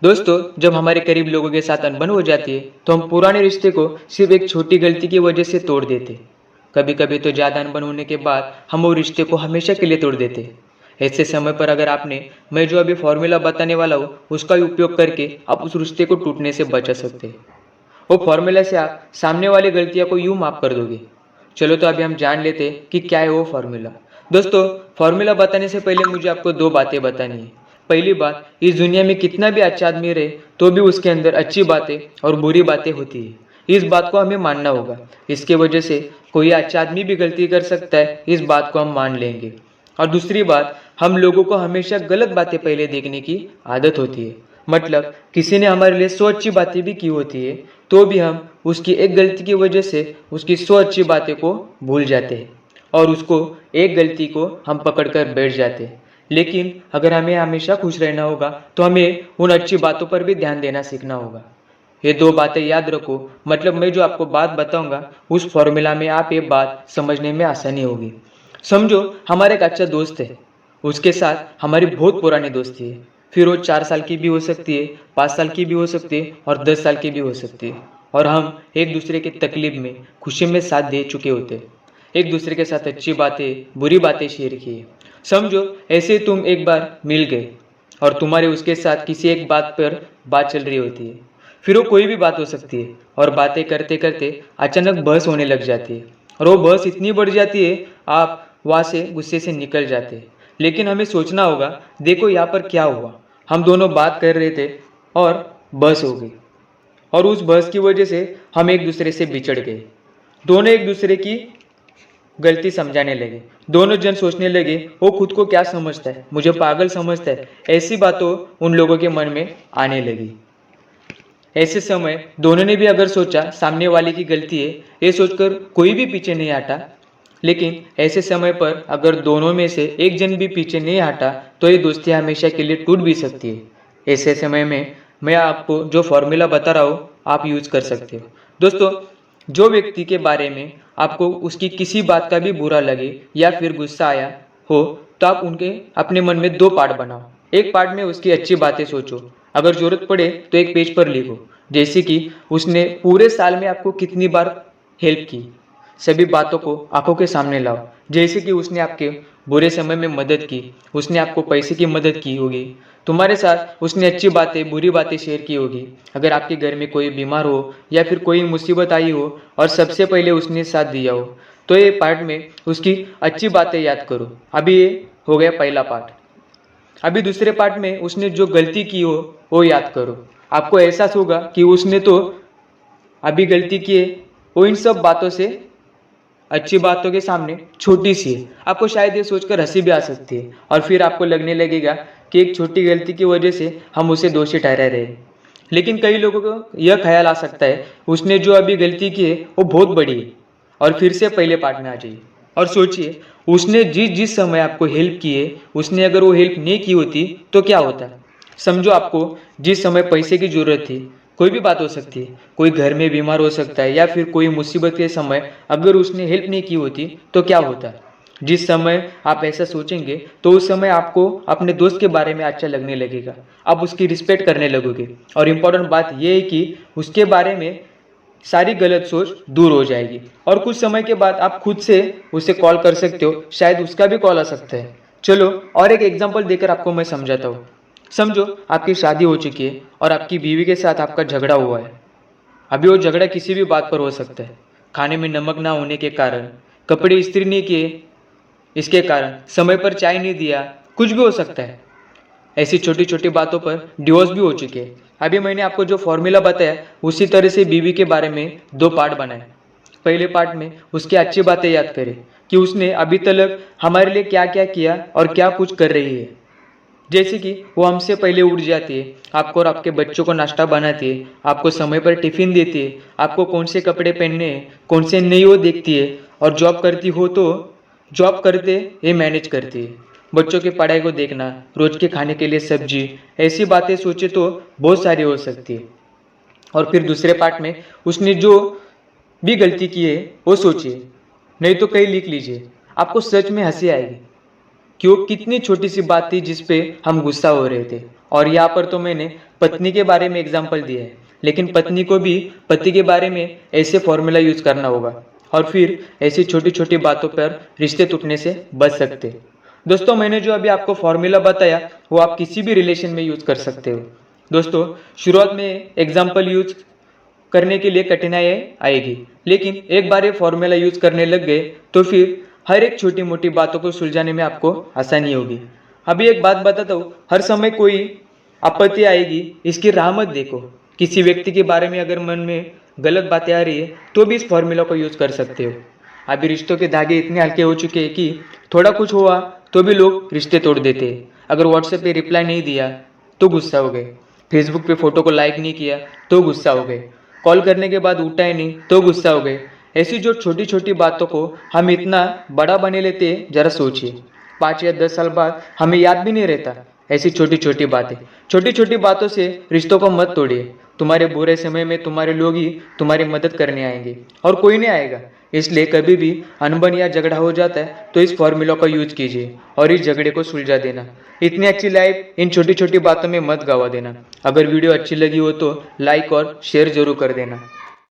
दोस्तों, जब हमारे करीब लोगों के साथ अनबन हो जाती है तो हम पुराने रिश्ते को सिर्फ एक छोटी गलती की वजह से तोड़ देते। कभी कभी तो ज़्यादा अनबन होने के बाद हम वो रिश्ते को हमेशा के लिए तोड़ देते। ऐसे समय पर अगर आपने मैं जो अभी फॉर्मूला बताने वाला हूँ उसका ही उपयोग करके आप उस रिश्ते को टूटने से बचा सकते हैं। वो फॉर्मूला से आप सामने वाली गलतियाँ को यूं माफ कर दोगे। चलो तो अभी हम जान लेते हैं कि क्या है वो फॉर्मूला। दोस्तों, फॉर्मूला बताने से पहले मुझे आपको दो बातें बतानी है। पहली बात, इस दुनिया में कितना भी अच्छा आदमी रहे तो भी उसके अंदर अच्छी बातें और बुरी बातें होती है। इस बात को हमें मानना होगा। इसके वजह से कोई अच्छा आदमी भी गलती कर सकता है, इस बात को हम मान लेंगे। और दूसरी बात, हम लोगों को हमेशा गलत बातें पहले देखने की आदत होती है। मतलब किसी ने हमारे लिए 100 अच्छी बातें भी की होती है तो भी हम उसकी एक गलती की वजह से उसकी 100 अच्छी बातें को भूल जाते हैं और उसको एक गलती को हम पकड़कर बैठ जाते हैं। लेकिन अगर हमें हमेशा खुश रहना होगा तो हमें उन अच्छी बातों पर भी ध्यान देना सीखना होगा। ये दो बातें याद रखो। मतलब मैं जो आपको बात बताऊंगा उस फॉर्मूला में आप ये बात समझने में आसानी होगी। समझो, हमारा एक अच्छा दोस्त है। उसके साथ हमारी बहुत पुरानी दोस्ती है। फिर वो 4 साल की भी हो सकती है, 5 साल की भी हो सकती है और 10 साल की भी हो सकती है। और हम एक दूसरे की तकलीफ में, खुशी में साथ दे चुके होते हैं। एक दूसरे के साथ अच्छी बातें, बुरी बातें शेयर की है। समझो, ऐसे तुम एक बार मिल गए और तुम्हारे उसके साथ किसी एक बात पर बात चल रही होती है। फिर वो कोई भी बात हो सकती है और बातें करते करते अचानक बहस होने लग जाती है और वो बहस इतनी बढ़ जाती है आप वहाँ से गुस्से से निकल जाते हैं। लेकिन हमें सोचना होगा, देखो यहाँ पर क्या हुआ। हम दोनों बात कर रहे थे और बहस हो गई और उस बहस की वजह से हम एक दूसरे से बिछड़ गए। दोनों एक दूसरे की गलती समझाने लगे। दोनों जन सोचने लगे वो खुद को क्या समझता है, मुझे पागल समझता है। ऐसी बातों उन लोगों के मन में आने लगी। ऐसे समय दोनों ने भी अगर सोचा सामने वाले की गलती है, ये सोचकर कोई भी पीछे नहीं हटा। लेकिन ऐसे समय पर अगर दोनों में से एक जन भी पीछे नहीं हटा तो ये दोस्ती हमेशा के लिए टूट भी सकती है। ऐसे समय में मैं आपको जो फॉर्मूला बता रहा हूँ आप यूज कर सकते हो। दोस्तों, जो व्यक्ति के बारे में आपको उसकी किसी बात का भी बुरा लगे या फिर गुस्सा आया हो तो आप उनके अपने मन में दो पार्ट बनाओ। एक पार्ट में उसकी अच्छी बातें सोचो। अगर जरूरत पड़े तो एक पेज पर लिखो, जैसे कि उसने पूरे साल में आपको कितनी बार हेल्प की। सभी बातों को आंखों के सामने लाओ, जैसे कि उसने आपके बुरे समय में मदद की, उसने आपको पैसे की मदद की होगी, तुम्हारे साथ उसने अच्छी बातें बुरी बातें शेयर की होगी। अगर आपके घर में कोई बीमार हो या फिर कोई मुसीबत आई हो और सबसे पहले उसने साथ दिया हो तो ये पार्ट में उसकी अच्छी बातें याद करो। अभी ये हो गया पहला पार्ट। अभी दूसरे पार्ट में उसने जो गलती की हो वो याद करो। आपको एहसास होगा कि उसने तो अभी गलती की है, वो इन सब बातों से अच्छी बातों के सामने छोटी सी है। आपको शायद ये सोचकर हंसी भी आ सकती है और फिर आपको लगने लगेगा कि एक छोटी गलती की वजह से हम उसे दोषी ठहरा रहे हैं। लेकिन कई लोगों को यह ख्याल आ सकता है उसने जो अभी गलती की है वो बहुत बड़ी है और फिर से पहले पार्ट में आ जाइए और सोचिए उसने जिस जिस समय आपको हेल्प की है उसने अगर वो हेल्प नहीं की होती तो क्या होता। समझो, आपको जिस समय पैसे की जरूरत थी, कोई भी बात हो सकती है, कोई घर में बीमार हो सकता है या फिर कोई मुसीबत के समय अगर उसने हेल्प नहीं की होती तो क्या होता। जिस समय आप ऐसा सोचेंगे तो उस समय आपको अपने दोस्त के बारे में अच्छा लगने लगेगा, आप उसकी रिस्पेक्ट करने लगोगे। और इम्पोर्टेंट बात यह है कि उसके बारे में सारी गलत सोच दूर हो जाएगी और कुछ समय के बाद आप खुद से उसे कॉल कर सकते हो, शायद उसका भी कॉल आ सकता है। चलो और एक एग्जांपल देकर आपको मैं समझाता हूँ। समझो, आपकी शादी हो चुकी है और आपकी बीवी के साथ आपका झगड़ा हुआ है। अभी वो झगड़ा किसी भी बात पर हो सकता है। खाने में नमक ना होने के कारण, कपड़े इस्त्री नहीं किए इसके कारण, समय पर चाय नहीं दिया, कुछ भी हो सकता है। ऐसी छोटी छोटी बातों पर डिवोर्स भी हो चुके हैं। अभी मैंने आपको जो फॉर्मूला बताया उसी तरह से बीवी के बारे में दो पार्ट बनाए। पहले पार्ट में उसकी अच्छी बातें याद करें कि उसने अभी तक हमारे लिए क्या क्या किया और क्या कुछ कर रही है। जैसे कि वो हमसे पहले उठ जाती है, आपको और आपके बच्चों को नाश्ता बनाती है, आपको समय पर टिफिन देती है, आपको कौन से कपड़े पहनने हैं कौन से नहीं वो देखती है। और जॉब करती हो तो जॉब करते ये मैनेज करती है। बच्चों की पढ़ाई को देखना, रोज के खाने के लिए सब्जी, ऐसी बातें सोचे तो बहुत सारी हो सकती है। और फिर दूसरे पार्ट में उसने जो भी गलती की है वो सोचिए, नहीं तो कहीं लिख लीजिए। आपको सच में हंसी आएगी कि वो कितनी छोटी सी बात थी जिस पे हम गुस्सा हो रहे थे। और यहाँ पर तो मैंने पत्नी के बारे में एग्जाम्पल दिया है, लेकिन पत्नी को भी पति के बारे में ऐसे फॉर्मूला यूज करना होगा और फिर ऐसी छोटी छोटी बातों पर रिश्ते टूटने से बच सकते हैं। दोस्तों, मैंने जो अभी आपको फॉर्मूला बताया वो आप किसी भी रिलेशन में यूज कर सकते हो। दोस्तों, शुरुआत में एग्जाम्पल यूज करने के लिए कठिनाई आएगी, लेकिन एक बार ये फॉर्मूला यूज करने लग गए तो फिर हर एक छोटी मोटी बातों को सुलझाने में आपको आसानी होगी। अभी एक बात बताता हूँ, हर समय कोई आपत्ति आएगी इसकी राह मत देखो। किसी व्यक्ति के बारे में अगर मन में गलत बातें आ रही है तो भी इस फॉर्मूला को यूज कर सकते हो। अभी रिश्तों के धागे इतने हल्के हो चुके हैं कि थोड़ा कुछ हुआ तो भी लोग रिश्ते तोड़ देते हैं। अगर व्हाट्सएप पे रिप्लाई नहीं दिया तो गुस्सा हो गए, फेसबुक पे फोटो को लाइक नहीं किया तो गुस्सा हो गए, कॉल करने के बाद उठाए नहीं तो गुस्सा हो गए। ऐसी जो छोटी छोटी बातों को हम इतना बड़ा बने लेते हैं, जरा सोचिए 5 या 10 साल बाद हमें याद भी नहीं रहता ऐसी छोटी छोटी बातें। छोटी छोटी बातों से रिश्तों को मत तोड़िए। तुम्हारे बुरे समय में तुम्हारे लोग ही तुम्हारी मदद करने आएंगे और कोई नहीं आएगा। इसलिए कभी भी अनबन या झगड़ा हो जाता है तो इस फॉर्मूला का यूज कीजिए और इस झगड़े को सुलझा देना। इतनी अच्छी लाइफ इन छोटी छोटी बातों में मत गवा देना। अगर वीडियो अच्छी लगी हो तो लाइक और शेयर जरूर कर देना।